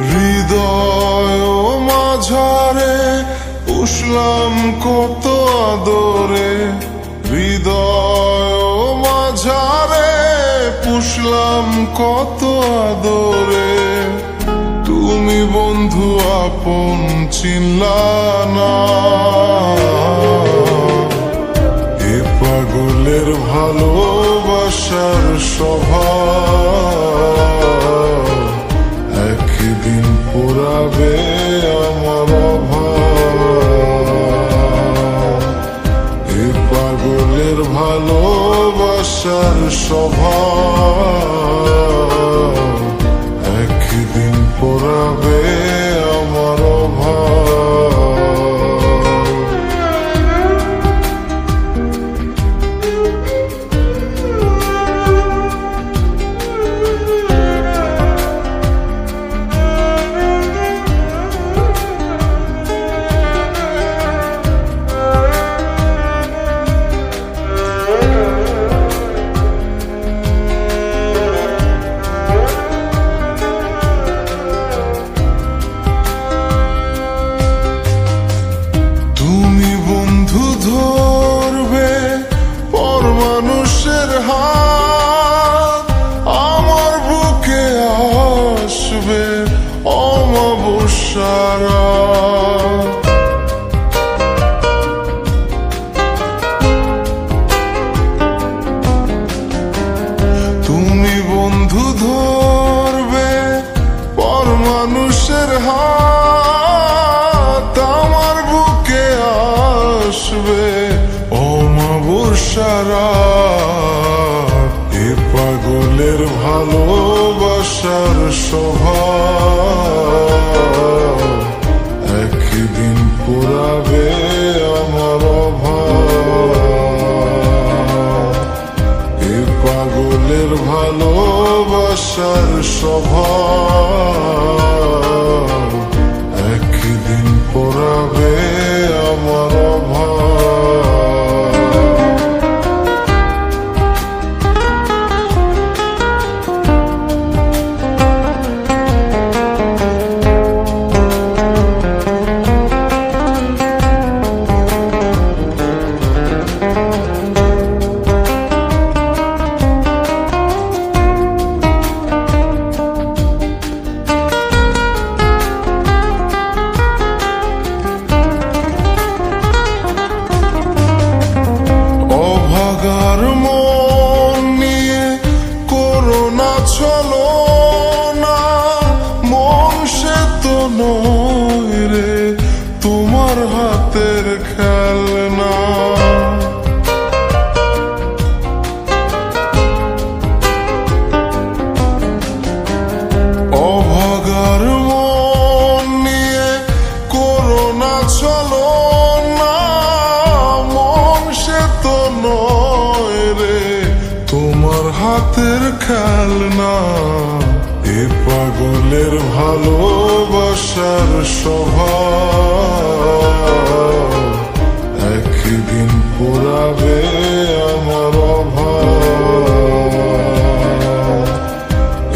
হৃদয় মাঝারে পুষলাম কত আদরে, হৃদয় মাঝারে পুষলাম কত আদরে। তুমি বন্ধু আপন চিনলা না, এ পাগলের ভালোবাসার স্বভাব একদিন পুরাবে আমার অভাব। এ পাগলের ভালোবাসার স্বভাব একদিন পুরাবে আমার অভাব। ধরবে পর মানুষের হাত, আমার বুকে আসবে অমাবস্যারা। তুমি বন্ধু ধরবে পর মানুষের হাত, আমার বুকে আসবে অমাবস্যারা। এ পাগলের ভালোবাসার স্বভাব একদিন পুরাবে আমার অভাব। এ পাগলের ভালোবাসার স্বভাব একদিন পুরাবে আমার অভাব। অভাগার মন নিয়ে করোনা চলো না, মন সে তো নয় রে তোমার হাতের খেলনা। অভাগার মন নিয়ে করোনা চলো না, মন সে তো নয় রে তোমার হাতের খেলনা। এ পাগলের ভালোবাসার স্বভাব একদিন পুরাবে আমার অভাব।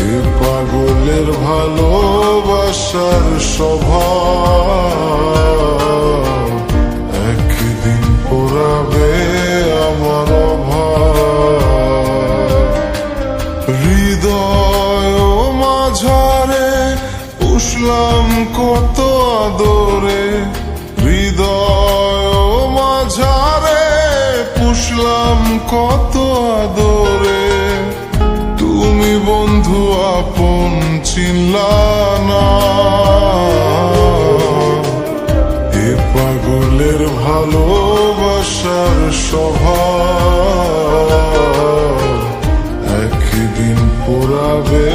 এ পাগলের ভালোবাসার স্বভাব একদিন পুরাবে আমার অভাব। হৃদয় মাঝারে পুষলাম কত আদরে, হৃদয় মাঝারে পুষলাম কত আদরে। তুমি বন্ধু আপন চিনলা না, এ পাগলের ভালোবাসার স্বভাব একদিন পুরাবে